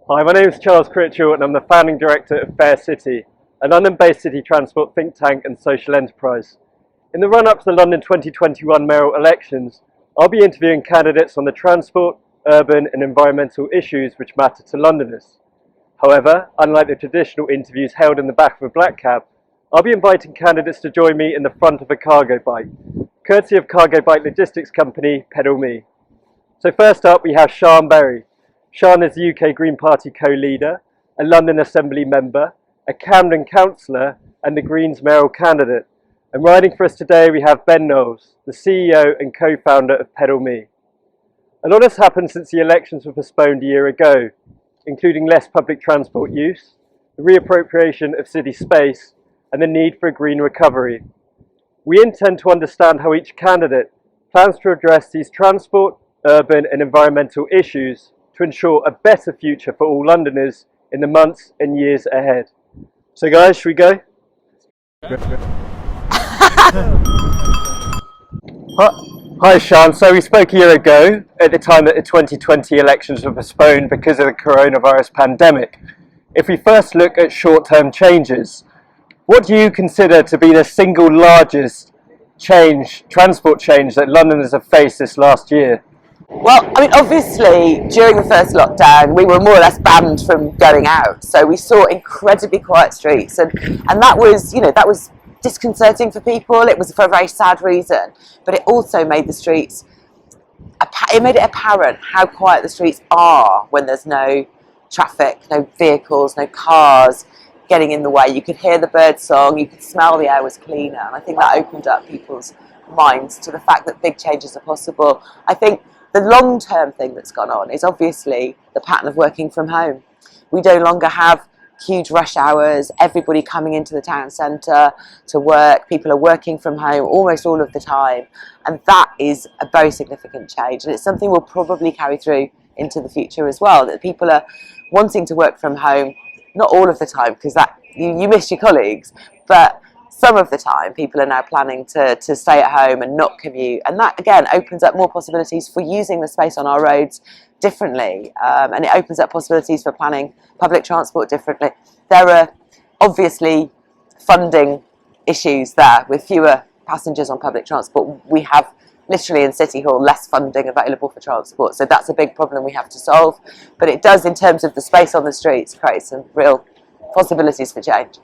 Hi, my name is Charles Critchell and I'm the founding director of Fair City, a London-based city transport think tank and social enterprise. In the run-up to the London 2021 mayoral elections, I'll be interviewing candidates on the transport, urban and environmental issues which matter to Londoners. However, unlike the traditional interviews held in the back of a black cab, I'll be inviting candidates to join me in the front of a cargo bike, courtesy of cargo bike logistics company Pedal Me. So first up we have Sian. Sian is the UK Green Party co-leader, a London Assembly member, a Camden councillor and the Greens mayoral candidate. And riding for us today we have Ben Knowles, the CEO and co-founder of Pedal Me. A lot has happened since the elections were postponed a year ago, including less public transport use, the reappropriation of city space and the need for a green recovery. We intend to understand how each candidate plans to address these transport, urban and environmental issues to ensure a better future for all Londoners in the months and years ahead. So guys, should we go? Hi Sian, so we spoke a year ago at the time that the 2020 elections were postponed because of the coronavirus pandemic. If we first look at short-term changes, what do you consider to be the single largest transport change that Londoners have faced this last year? Well, I mean, obviously, during the first lockdown, we were more or less banned from going out. So we saw incredibly quiet streets, and that was, that was disconcerting for people. It was for a very sad reason, but it also made the streets, it made it apparent how quiet the streets are when there's no traffic, no vehicles, no cars getting in the way. You could hear the bird song, you could smell the air was cleaner, and I think that opened up people's minds to the fact that big changes are possible. I think the long-term thing that's gone on is obviously the pattern of working from home. We no longer have huge rush hours, everybody coming into the town centre to work, people are working from home almost all of the time, and that is a very significant change, and it's something we'll probably carry through into the future as well, that people are wanting to work from home, not all of the time, because that you miss your colleagues, but some of the time people are now planning to stay at home and not commute, and that again opens up more possibilities for using the space on our roads differently, and it opens up possibilities for planning public transport differently. There are obviously funding issues there. With fewer passengers on public transport, we have literally in City Hall less funding available for transport, so that's a big problem we have to solve, but it does, in terms of the space on the streets, create some real possibilities for change.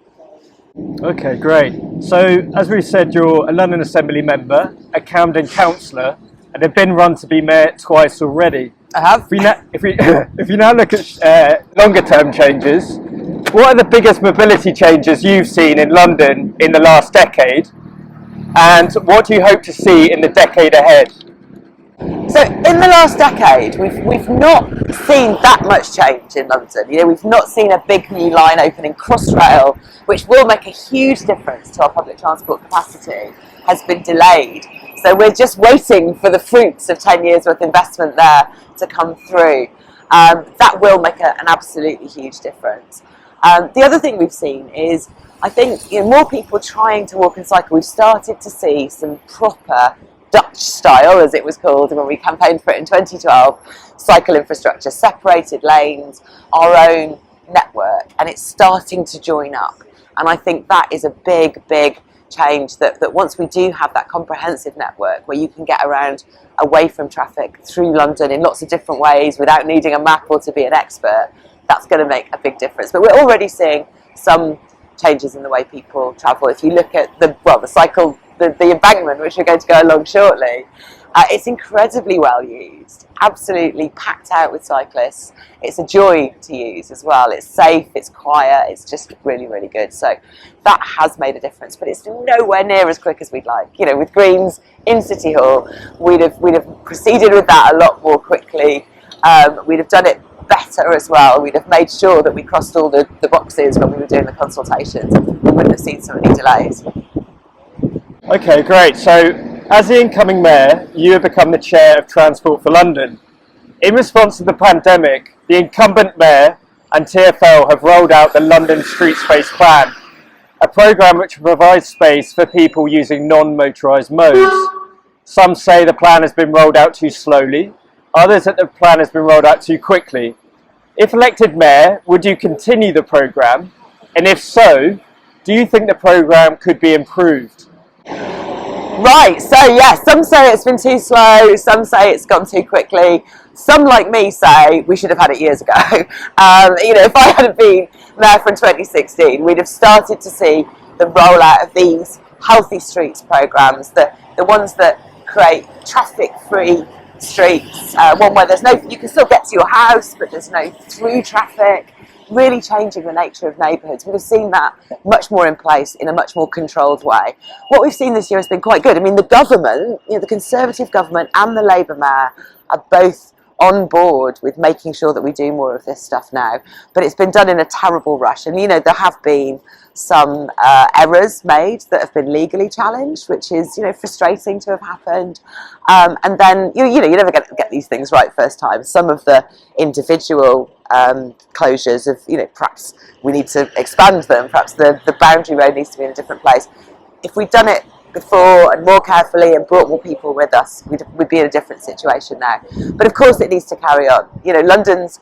Okay, great. So, as we said, you're a London Assembly member, a Camden councillor, and have been run to be mayor twice already. I have. If you now look at longer term changes, what are the biggest mobility changes you've seen in London in the last decade, and what do you hope to see in the decade ahead? So in the last decade, we've not seen that much change in London. We've not seen a big new line opening. Crossrail, which will make a huge difference to our public transport capacity, has been delayed. So we're just waiting for the fruits of 10 years worth of investment there to come through. That will make an absolutely huge difference. The other thing we've seen is, I think, more people trying to walk and cycle. We've started to see some proper Dutch style, as it was called when we campaigned for it in 2012, cycle infrastructure, separated lanes, our own network, and it's starting to join up. And I think that is a big, big change, that once we do have that comprehensive network where you can get around away from traffic through London in lots of different ways without needing a map or to be an expert, that's going to make a big difference. But we're already seeing some changes in the way people travel. If you look at the embankment, which we're going to go along shortly, it's incredibly well used, absolutely packed out with cyclists. It's a joy to use as well. It's safe, it's quiet, it's just really, really good. So that has made a difference, but it's nowhere near as quick as we'd like. With Greens in City Hall, we'd have proceeded with that a lot more quickly. We'd have done it better as well. We'd have made sure that we crossed all the boxes when we were doing the consultations. We wouldn't have seen so many delays. Okay, great. So, as the incoming mayor, you have become the chair of Transport for London. In response to the pandemic, the incumbent mayor and TfL have rolled out the London Street Space Plan, a programme which provides space for people using non-motorised modes. Some say the plan has been rolled out too slowly, others that the plan has been rolled out too quickly. If elected mayor, would you continue the programme? And if so, do you think the programme could be improved? Right, so yeah, some say it's been too slow, some say it's gone too quickly. Some, like me, say we should have had it years ago. If I hadn't been mayor from 2016, we'd have started to see the rollout of these healthy streets programmes, the ones that create traffic-free streets, one where you can still get to your house, but there's no through traffic, really changing the nature of neighbourhoods. We've seen that much more in place in a much more controlled way. What we've seen this year has been quite good. I mean, the government, the Conservative government and the Labour mayor are both on board with making sure that we do more of this stuff now, but it's been done in a terrible rush. And there have been some errors made that have been legally challenged, which is frustrating to have happened. And then you never get these things right first time. Some of the individual closures of perhaps we need to expand them. Perhaps the boundary road needs to be in a different place. If we'd done it before and more carefully and brought more people with us, we'd be in a different situation now. But of course it needs to carry on. London's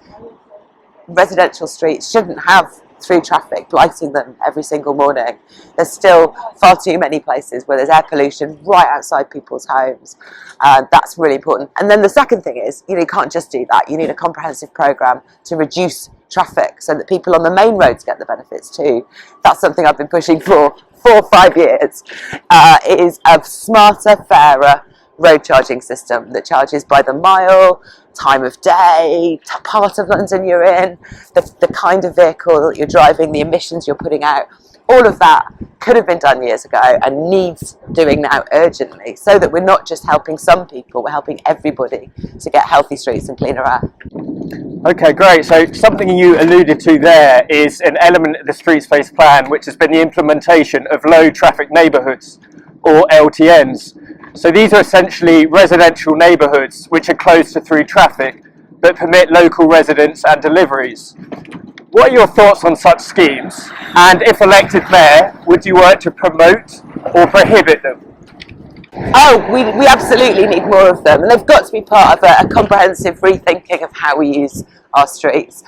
residential streets shouldn't have through traffic blighting them every single morning. There's still far too many places where there's air pollution right outside people's homes. That's really important. And then the second thing is, you can't just do that. You need a comprehensive programme to reduce traffic so that people on the main roads get the benefits too. That's something I've been pushing for 4 or 5 years. It is a smarter, fairer road charging system that charges by the mile, time of day, part of London you're in, the kind of vehicle that you're driving, the emissions you're putting out. All of that could have been done years ago and needs doing now urgently, so that we're not just helping some people, we're helping everybody to get healthy streets and cleaner air. Okay, great. So something you alluded to there is an element of the Street Space Plan, which has been the implementation of low traffic neighbourhoods, or LTNs. So these are essentially residential neighbourhoods which are close to through traffic but permit local residents and deliveries. What are your thoughts on such schemes? And if elected mayor, would you work to promote or prohibit them? Oh, we absolutely need more of them, and they've got to be part of a comprehensive rethinking of how we use our streets.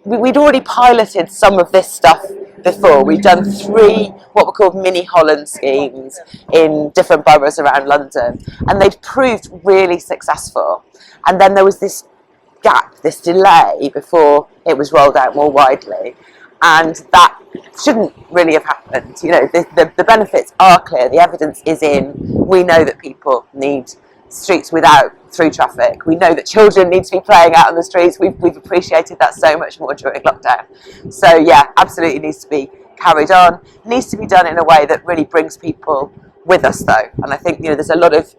We'd already piloted some of this stuff before. We've done 3 what were called mini Holland schemes in different boroughs around London, and they've proved really successful. And then there was this gap, this delay before it was rolled out more widely, and that shouldn't really have happened. The benefits are clear, the evidence is in. We know that people need streets without through traffic. We know that children need to be playing out on the streets. We've appreciated that so much more during lockdown. So yeah, absolutely needs to be carried on. It needs to be done in a way that really brings people with us though. And I think there's a lot of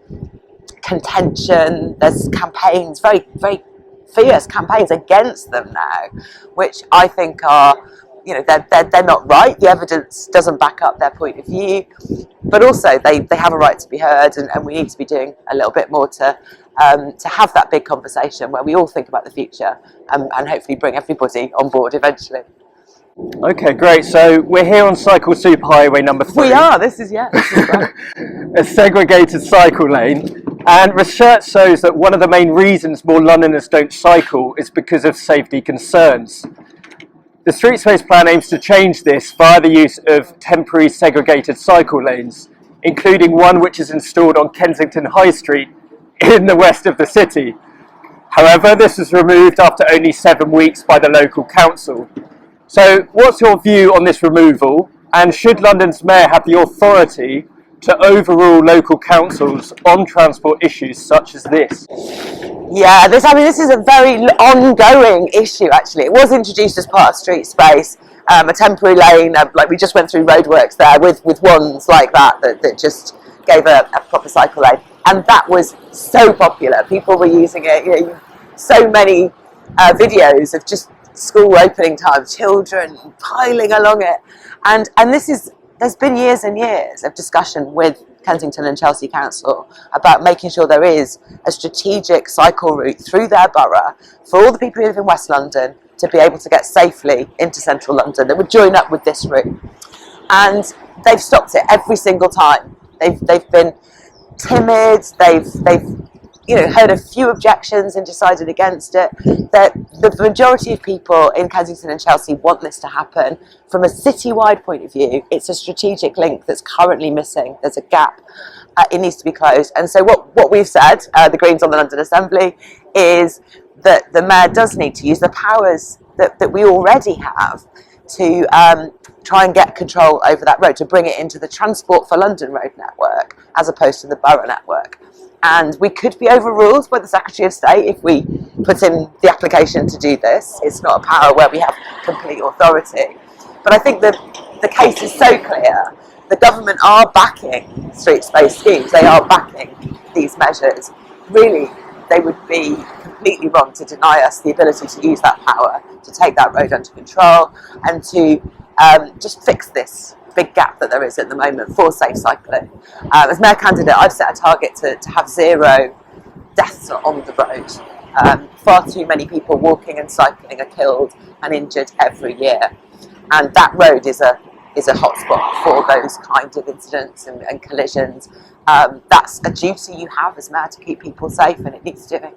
contention, there's campaigns, very, very fierce campaigns against them now, which I think are, they're not right. The evidence doesn't back up their point of view, but also they have a right to be heard, and we need to be doing a little bit more to have that big conversation where we all think about the future and hopefully bring everybody on board eventually. Okay, great. So we're here on Cycle Superhighway number 3. We are. This is great. A segregated cycle lane. And research shows that one of the main reasons more Londoners don't cycle is because of safety concerns. The Street Space Plan aims to change this via the use of temporary segregated cycle lanes, including one which is installed on Kensington High Street in the west of the city. However, this was removed after only 7 weeks by the local council. So what's your view on this removal, and should London's mayor have the authority to overrule local councils on transport issues such as this? Yeah, this is a very ongoing issue actually. It was introduced as part of Street Space, a temporary lane, like we just went through roadworks there with ones like that just gave a proper cycle lane. And that was so popular. People were using it, so many videos of just school opening time, children piling along it. And there's been years and years of discussion with Kensington and Chelsea Council about making sure there is a strategic cycle route through their borough for all the people who live in West London to be able to get safely into central London that would join up with this route. And they've stopped it every single time. They've been timid, they've heard a few objections and decided against it. That the majority of people in Kensington and Chelsea want this to happen. From a citywide point of view, it's a strategic link that's currently missing. There's a gap. It needs to be closed. And so what we've said, the Greens on the London Assembly, is that the Mayor does need to use the powers that we already have to try and get control over that road, to bring it into the Transport for London road network as opposed to the borough network. And we could be overruled by the Secretary of State if we put in the application to do this. It's not a power where we have complete authority. But I think that the case is so clear. The government are backing street space schemes. They are backing these measures. Really, they would be completely wrong to deny us the ability to use that power, to take that road under control, and to just fix this big gap that there is at the moment for safe cycling. As Mayor candidate, I've set a target to have 0 deaths on the road. Far too many people walking and cycling are killed and injured every year, and that road is a hotspot for those kinds of incidents and collisions. That's a duty you have as Mayor, to keep people safe, and it needs doing.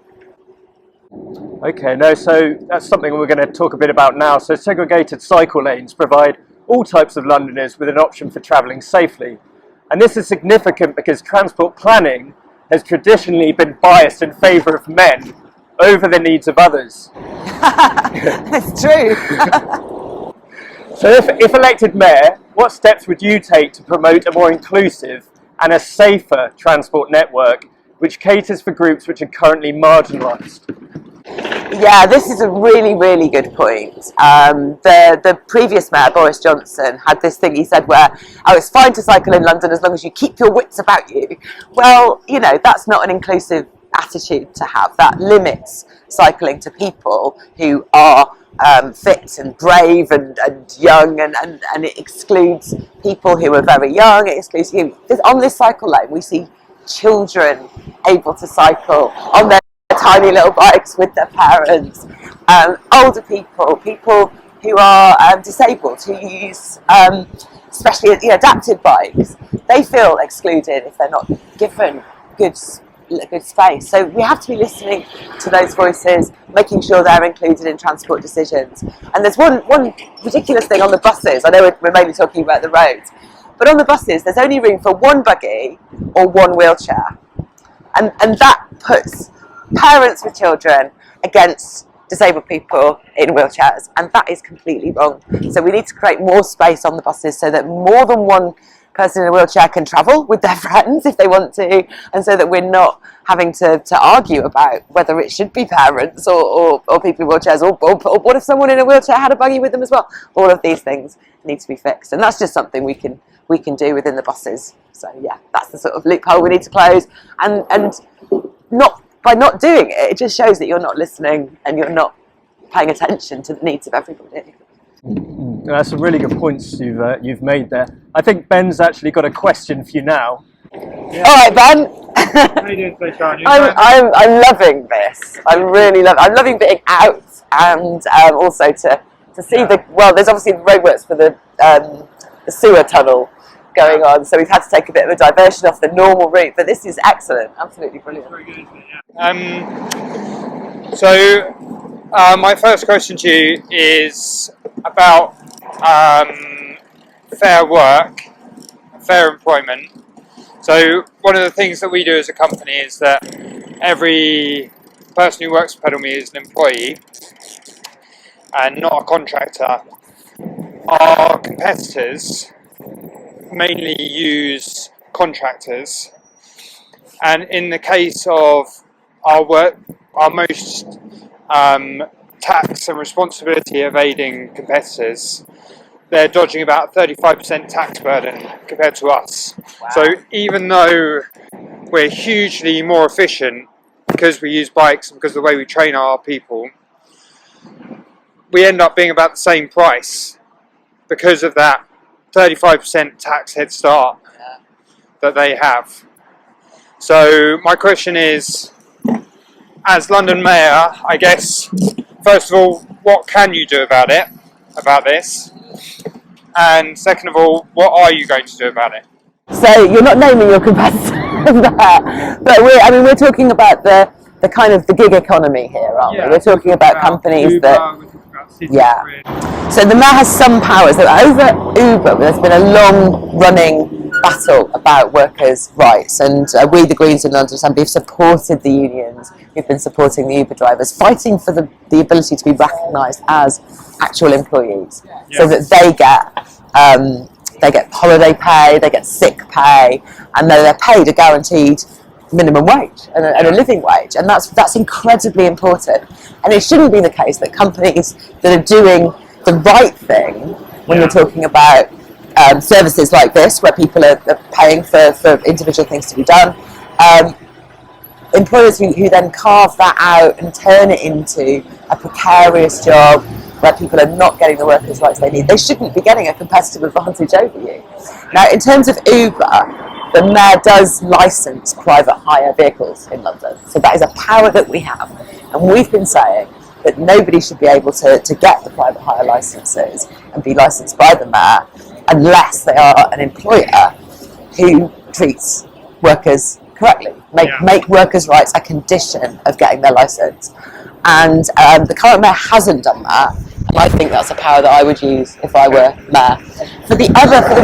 Okay, no, so that's something we're going to talk a bit about now. So segregated cycle lanes provide all types of Londoners with an option for travelling safely. And this is significant because transport planning has traditionally been biased in favour of men over the needs of others. It's true. So if elected Mayor, what steps would you take to promote a more inclusive and a safer transport network which caters for groups which are currently marginalised? Yeah, this is a really, really good point. The previous Mayor, Boris Johnson, had this thing he said where, it's fine to cycle in London as long as you keep your wits about you. Well, that's not an inclusive attitude to have. That limits cycling to people who are fit and brave and young, and it excludes people who are very young. It excludes you. On this cycle lane, we see children able to cycle on their tiny little bikes with their parents, older people who are disabled, who use especially adapted bikes. They feel excluded if they're not given good space. So we have to be listening to those voices, making sure they're included in transport decisions. And there's one ridiculous thing on the buses. I know we're mainly talking about the roads, but on the buses there's only room for 1 buggy or 1 wheelchair, and that puts parents with children against disabled people in wheelchairs, and that is completely wrong. So we need to create more space on the buses so that more than one person in a wheelchair can travel with their friends if they want to, and so that we're not having to argue about whether it should be parents or people in wheelchairs, or what if someone in a wheelchair had a buggy with them as well. All of these things need to be fixed, and that's just something we can do within the buses. So yeah, that's the sort of loophole we need to close, and not by not doing it, it just shows that you're not listening and you're not paying attention to the needs of everybody. That's some really good points you've made there. I think Ben's actually got a question for you now. Yeah. All right, Ben. How are you doing today, Sian? I'm loving this. I'm loving being out, and also to see there's obviously roadworks for the sewer tunnel going on, so we've had to take a bit of a diversion off the normal route, but this is excellent, absolutely brilliant. Very good, isn't it? Yeah. My first question to you is about fair work, fair employment. So one of the things that we do as a company is that every person who works for Pedal Me is an employee and not a contractor. Our competitors mainly use contractors, and in the case of our most tax and responsibility evading competitors, they're dodging about 35% tax burden compared to us. Wow. So even though we're hugely more efficient because we use bikes and because of the way we train our people, we end up being about the same price because of that 35% tax head start that they have. So my question is, as London Mayor, I guess, first of all, what can you do about this? And second of all, what are you going to do about it? So you're not naming your competitor. but we're talking about the kind of the gig economy here, aren't we? We're talking about companies Uber, that, we're talking about City yeah. Grid. So the mayor has some powers. So over Uber, there's been a long-running battle about workers' rights, and we, the Greens in London Assembly, have supported the unions who've been supporting the Uber drivers, fighting for the ability to be recognised as actual employees, so that they get holiday pay, they get sick pay, and they're paid a guaranteed minimum wage and a living wage, and that's incredibly important. And it shouldn't be the case that companies that are doing the right thing, when we're talking about services like this, where people are paying for individual things to be done, employers who then carve that out and turn it into a precarious job where people are not getting the workers' rights they need, they shouldn't be getting a competitive advantage over you. Now, in terms of Uber, the mayor does licence private hire vehicles in London, so that is a power that we have, and we've been saying that nobody should be able to get the private hire licences and be licensed by the mayor unless they are an employer who treats workers correctly, make workers' rights a condition of getting their licence. And the current mayor hasn't done that, and I think that's a power that I would use if I were mayor. For the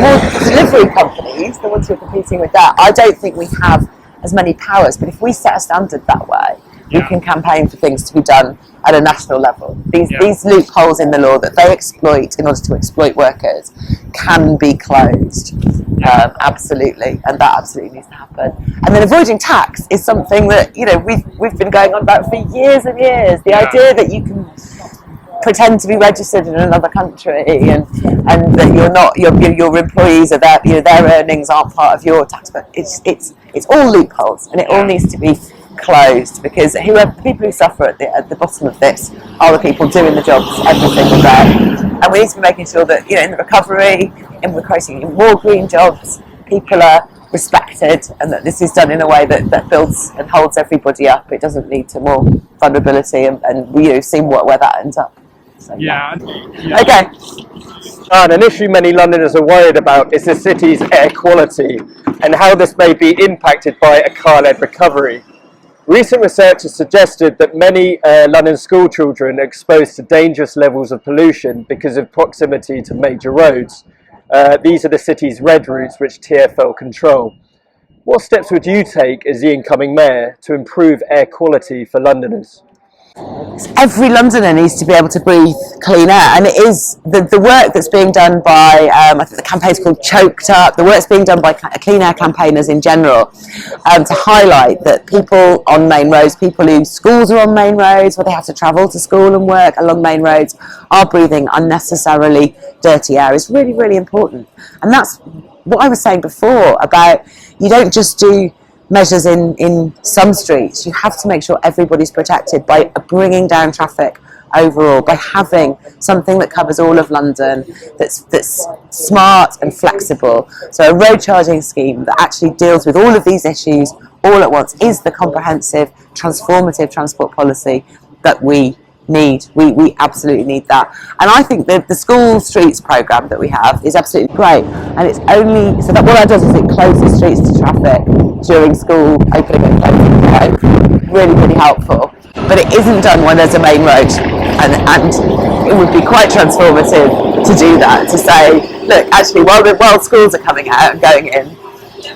more delivery companies, the ones who are competing with that, I don't think we have as many powers, but if we set a standard that way, we can campaign for things to be done at a national level. These loopholes in the law that they exploit in order to exploit workers can be closed. Absolutely, and that absolutely needs to happen. And then avoiding tax is something that we've been going on about for years and years. The idea that you can pretend to be registered in another country and that your employees are there, their earnings aren't part of your tax, but it's all loopholes, and it all needs to be closed, because people who suffer at the bottom of this are the people doing the jobs every single day, and we need to be making sure that in the recovery, and we're creating more green jobs, people are respected, and that this is done in a way that builds and holds everybody up. It doesn't lead to more vulnerability, and we've seen where that ends up. So, okay. And an issue many Londoners are worried about is the city's air quality and how this may be impacted by a car-led recovery. Recent research has suggested that many London school children are exposed to dangerous levels of pollution because of proximity to major roads. These are the city's red routes, which TfL control. What steps would you take as the incoming mayor to improve air quality for Londoners? Every Londoner needs to be able to breathe clean air, and it is the work that's being done by, I think the campaign's called Choked Up, the work that's being done by clean air campaigners in general, to highlight that people on main roads, people whose schools are on main roads, where they have to travel to school and work along main roads, are breathing unnecessarily dirty air, is really, really important. And that's what I was saying before about, you don't just do measures in some streets, you have to make sure everybody's protected by bringing down traffic overall, by having something that covers all of London, that's smart and flexible. So a road charging scheme that actually deals with all of these issues all at once is the comprehensive, transformative transport policy that we need. We absolutely need that. And I think the school streets programme that we have is absolutely great, and it's only so that what that does is it closes streets to traffic during school opening and closing time. Really, really helpful. But it isn't done when there's a main road, and it would be quite transformative to do that, to say, look, actually while schools are coming out and going in,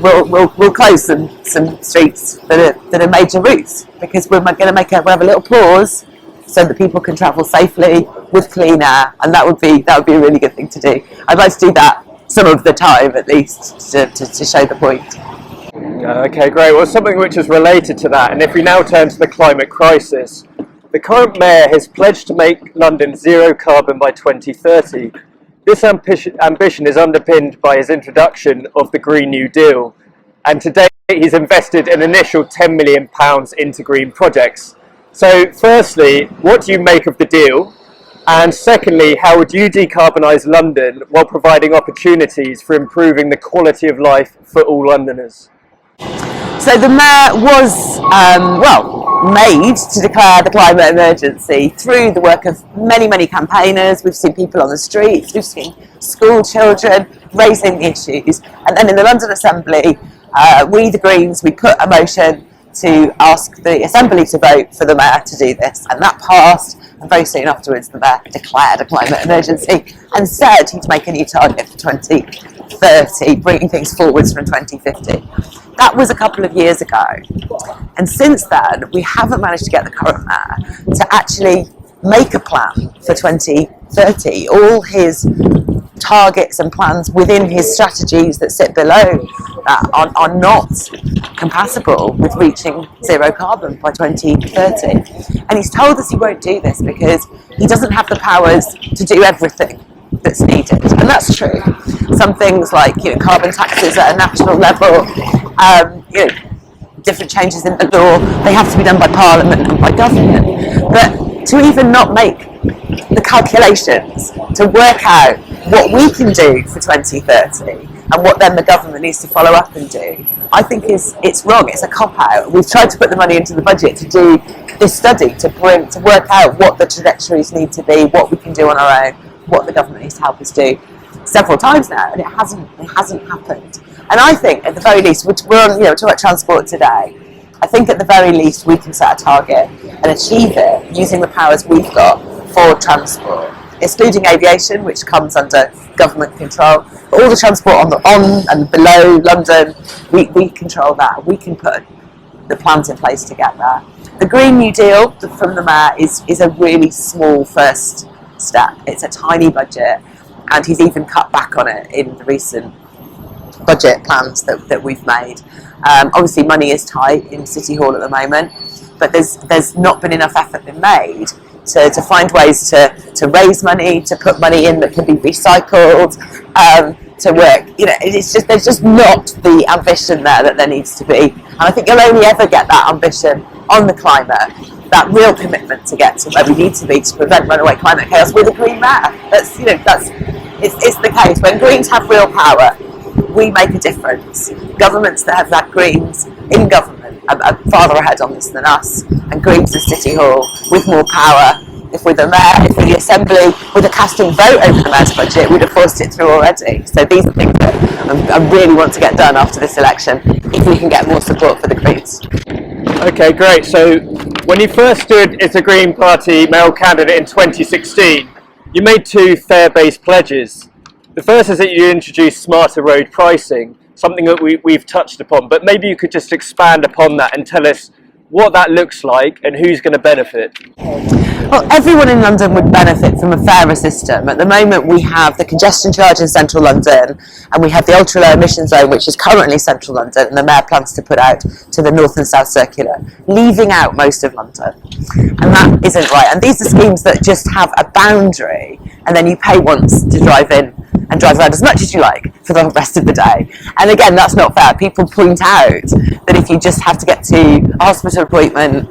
we'll close some streets that are major routes, because we'll have a little pause so that people can travel safely with clean air, and that would be a really good thing to do. I'd like to do that some of the time, at least, to show the point. Okay, great. Well, something which is related to that, and if we now turn to the climate crisis, the current mayor has pledged to make London zero carbon by 2030. This ambition is underpinned by his introduction of the Green New Deal, and to date he's invested an initial £10 million into green projects. So firstly, what do you make of the deal? And secondly, how would you decarbonise London while providing opportunities for improving the quality of life for all Londoners? So the mayor was, made to declare the climate emergency through the work of many, many campaigners. We've seen people on the streets, we've seen school children raising the issues, and then in the London Assembly, We, the Greens, we put a motion to ask the Assembly to vote for the Mayor to do this, and that passed, and very soon afterwards the Mayor declared a climate emergency and said he'd make a new target for 2030, bringing things forwards from 2050. That was a couple of years ago, and since then we haven't managed to get the current Mayor to actually make a plan for 2030. All his targets and plans within his strategies that sit below that are not compatible with reaching zero carbon by 2030. And he's told us he won't do this because he doesn't have the powers to do everything that's needed. And that's true. Some things like, carbon taxes at a national level, different changes in the law, they have to be done by Parliament and by government. But to even not make the calculations to work out what we can do for 2030 and what then the government needs to follow up and do, I think it's wrong. It's a cop-out. We've tried to put the money into the budget to do this study, to work out what the trajectories need to be, what we can do on our own, what the government needs to help us do several times now, and it hasn't happened. And I think at the very least, we're on, talking about transport today, I think at the very least we can set a target and achieve it using the powers we've got for transport, excluding aviation, which comes under government control. But all the transport on and below London, we control that. We can put the plans in place to get there. The Green New Deal from the Mayor is a really small first step. It's a tiny budget, and he's even cut back on it in the recent budget plans that we've made. Obviously money is tight in City Hall at the moment, but there's not been enough effort been made to find ways to raise money, to put money in that can be recycled, to work. There's just not the ambition there that needs to be. And I think you'll only ever get that ambition on the climate, that real commitment to get to where we need to be to prevent runaway climate chaos with a Green Mayor. It's the case. When Greens have real power, we make a difference. Governments that have that Greens in government are farther ahead on this than us, and Greens in City Hall with more power. If we're the Mayor, if we're the Assembly, with a casting vote over the Mayor's budget, we'd have forced it through already. So these are things that I really want to get done after this election, if we can get more support for the Greens. Okay, great. So when you first stood as a Green Party mayoral candidate in 2016, you made two fare-based pledges. The first is that you introduced smarter road pricing, something that we've touched upon, but maybe you could just expand upon that and tell us what that looks like and who's going to benefit. Well, everyone in London would benefit from a fairer system. At the moment we have the congestion charge in central London, and we have the ultra low emission zone, which is currently central London, and the Mayor plans to put out to the north and south circular, leaving out most of London. And that isn't right. And these are schemes that just have a boundary, and then you pay once to drive in and drive around as much as you like for the rest of the day. And again, that's not fair. People point out that if you just have to get to a hospital appointment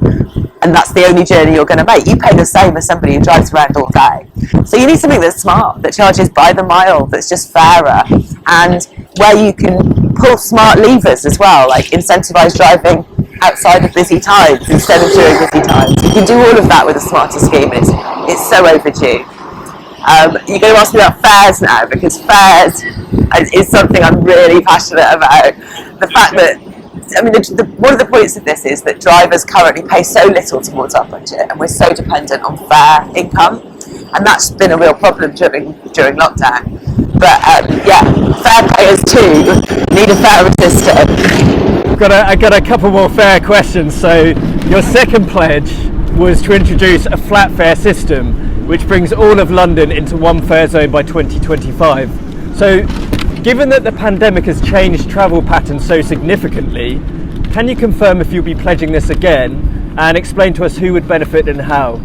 and that's the only journey you're going to make, you pay the same as somebody who drives around all day. So you need something that's smart, that charges by the mile, that's just fairer, and where you can pull smart levers as well, like incentivise driving outside of busy times instead of during busy times. You can do all of that with a smarter scheme. It's so overdue. You're going to ask me about fares now, because fares is something I'm really passionate about. The fact that, one of the points of this is that drivers currently pay so little towards our budget, and we're so dependent on fare income, and that's been a real problem during lockdown. But fare payers too need a fairer system. I got a couple more fare questions. So your second pledge was to introduce a flat fare system, which brings all of London into one fare zone by 2025. So, given that the pandemic has changed travel patterns so significantly, can you confirm if you'll be pledging this again, and explain to us who would benefit and how?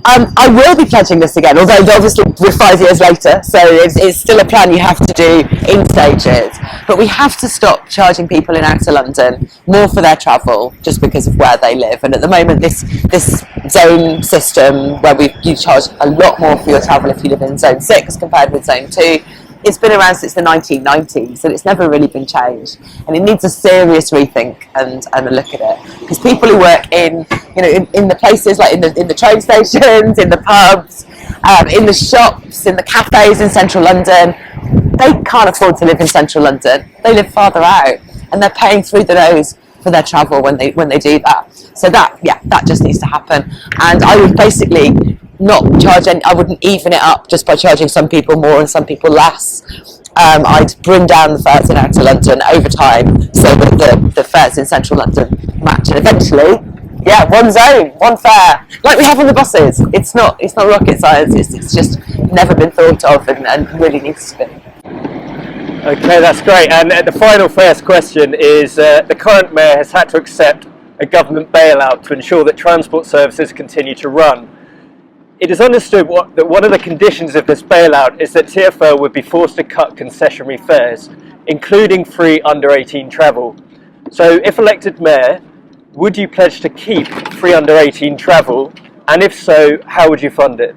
I will be pledging this again, although obviously we're 5 years later, so it's still a plan you have to do in stages. But we have to stop charging people in outer London more for their travel just because of where they live. And at the moment, this zone system, where you charge a lot more for your travel if you live in zone 6 compared with zone 2, it's been around since the 1990s, and it's never really been changed. And it needs a serious rethink and a look at it, because people who work in the places like in the train stations, in the pubs, in the shops, in the cafes in central London, they can't afford to live in central London. They live farther out. and they're paying through the nose for their travel when they do that. So that just needs to happen. And I would basically not charge any, I wouldn't even it up just by charging some people more and some people less. I'd bring down the fares in outer London over time so that the fares in central London match, and eventually, one zone, one fare, like we have on the buses. It's not rocket science. It's just never been thought of and really needs to be. Okay, that's great. And the final first question is, the current mayor has had to accept a government bailout to ensure that transport services continue to run. It is understood that one of the conditions of this bailout is that TfL would be forced to cut concessionary fares, including free under 18 travel. So if elected mayor, would you pledge to keep free under 18 travel? And if so, how would you fund it?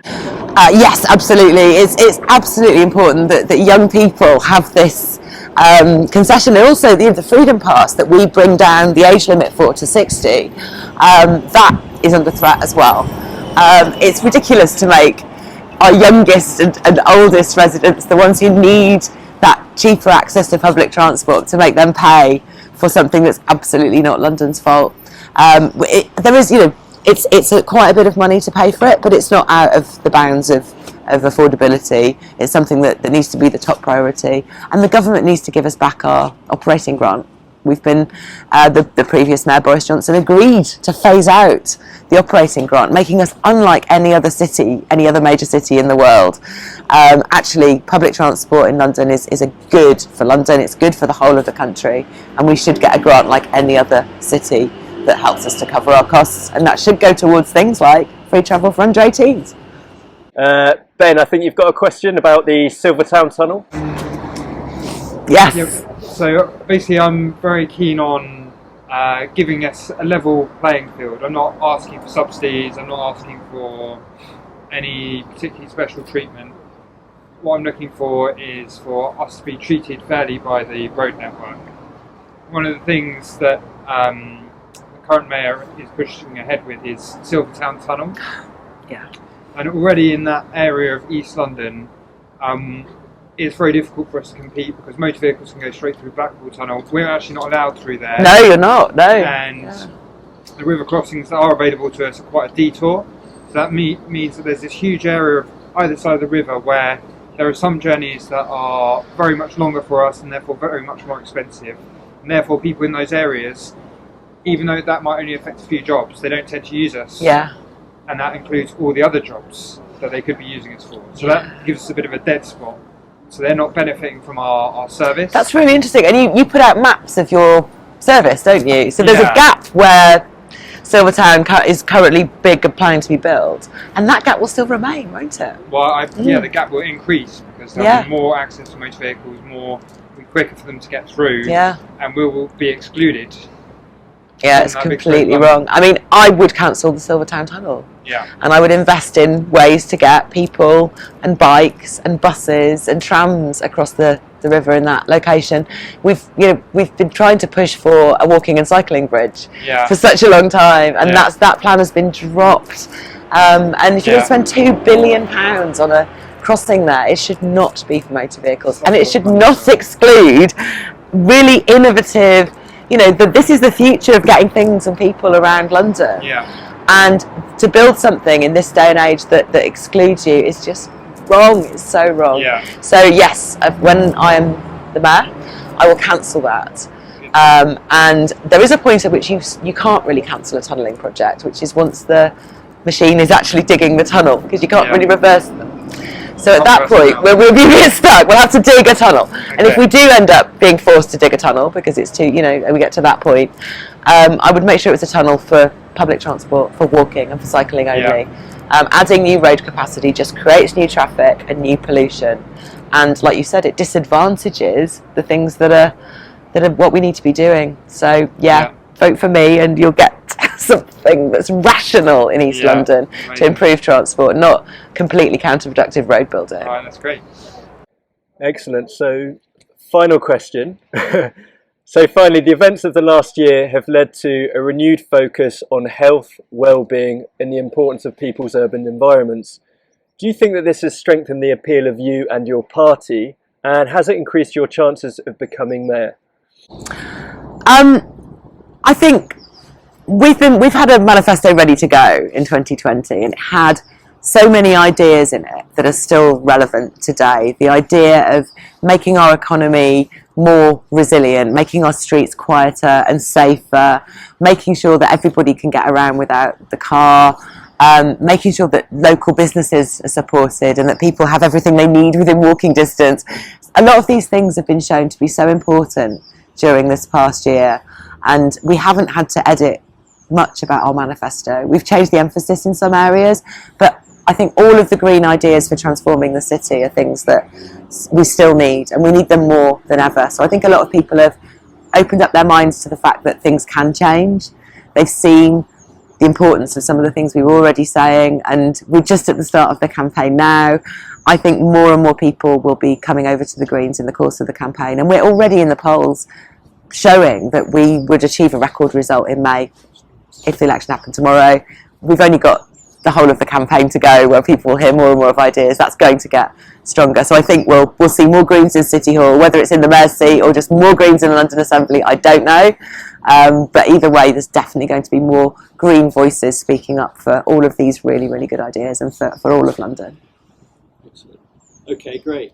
Yes, absolutely. It's absolutely important that young people have this concession, and also the Freedom Pass that we bring down the age limit for to 60. That is under threat as well. It's ridiculous to make our youngest and oldest residents, the ones who need that cheaper access to public transport, to make them pay for something that's absolutely not London's fault. There is, it's quite a bit of money to pay for it, but it's not out of the bounds of affordability. It's something that needs to be the top priority, and the government needs to give us back our operating grant. We've been, the previous mayor, Boris Johnson, agreed to phase out the operating grant, making us unlike any other city, any other major city in the world. Actually, public transport in London is a good for London, it's good for the whole of the country, and we should get a grant like any other city that helps us to cover our costs, and that should go towards things like free travel for under 18s. Ben, I think you've got a question about the Silvertown Tunnel. Yes. Yep. So basically, I'm very keen on giving us a level playing field. I'm not asking for subsidies. I'm not asking for any particularly special treatment. What I'm looking for is for us to be treated fairly by the road network. One of the things that the current mayor is pushing ahead with is Silvertown Tunnel. Yeah. And already in that area of East London, it's very difficult for us to compete because motor vehicles can go straight through Blackwall Tunnel. We're actually not allowed through there. No, you're not. No. And the river crossings that are available to us are quite a detour. So that means that there's this huge area of either side of the river where there are some journeys that are very much longer for us and therefore very much more expensive. And therefore people in those areas, even though that might only affect a few jobs, they don't tend to use us. Yeah. And that includes all the other jobs that they could be using us for. So that gives us a bit of a dead spot. So they're not benefiting from our service. That's really interesting. And you put out maps of your service, don't you? So there's a gap where Silvertown is currently big and planning to be built, and that gap will still remain, won't it? Well, the gap will increase because there'll be more access to motor vehicles, it'll be quicker for them to get through, and we will be excluded. Yeah, it's completely wrong. I mean, I would cancel the Silvertown Tunnel. Yeah. And I would invest in ways to get people and bikes and buses and trams across the river in that location. We've been trying to push for a walking and cycling bridge for such a long time, and that plan has been dropped. And if you're going to spend £2 billion on a crossing there, it should not be for motor vehicles, and it should not exclude really innovative. This is the future of getting things and people around London. Yeah. And to build something in this day and age that excludes you is just wrong. It's so wrong. Yeah. So yes, when I am the mayor, I will cancel that. And there is a point at which you can't really cancel a tunnelling project, which is once the machine is actually digging the tunnel, because you can't really reverse them. So at that point, we'll be stuck. We'll have to dig a tunnel. Okay. And if we do end up being forced to dig a tunnel, because it's too, and we get to that point, I would make sure it's a tunnel for public transport, for walking and for cycling only. Adding new road capacity just creates new traffic and new pollution. And like you said, it disadvantages the things that are what we need to be doing. So vote for me and you'll get something that's rational in East London to improve transport, not completely counterproductive road building. All right, that's great. Excellent. So, final question. So finally, the events of the last year have led to a renewed focus on health, well-being and the importance of people's urban environments. Do you think that this has strengthened the appeal of you and your party, and has it increased your chances of becoming mayor? I think we've had a manifesto ready to go in 2020, and it had so many ideas in it that are still relevant today. The idea of making our economy more resilient, making our streets quieter and safer, making sure that everybody can get around without the car, making sure that local businesses are supported and that people have everything they need within walking distance. A lot of these things have been shown to be so important during this past year, and we haven't had to edit much about our manifesto. We've changed the emphasis in some areas, but I think all of the green ideas for transforming the city are things that we still need, and we need them more than ever. So I think a lot of people have opened up their minds to the fact that things can change. They've seen the importance of some of the things we were already saying, and we're just at the start of the campaign now. I think more and more people will be coming over to the Greens in the course of the campaign, and we're already in the polls showing that we would achieve a record result in May if the election happened tomorrow. We've only got the whole of the campaign to go, where people will hear more and more of ideas. That's going to get stronger. So I think we'll see more Greens in City Hall, whether it's in the Mayor's seat or just more Greens in the London Assembly, I don't know. But either way, there's definitely going to be more Green voices speaking up for all of these really, really good ideas and for all of London. Excellent. Okay, great.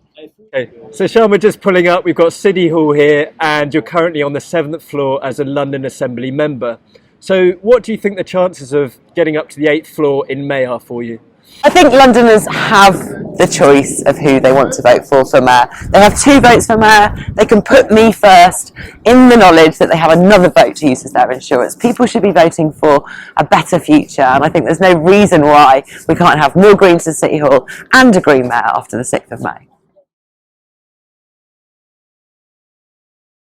Okay, so Sian, we're just pulling up. We've got City Hall here, and you're currently on the 7th floor as a London Assembly member. So what do you think the chances of getting up to the 8th floor in May are for you? I think Londoners have the choice of who they want to vote for Mayor. They have 2 votes for Mayor. They can put me first in the knowledge that they have another vote to use as their insurance. People should be voting for a better future, and I think there's no reason why we can't have more Greens in City Hall and a Green Mayor after the 6th of May.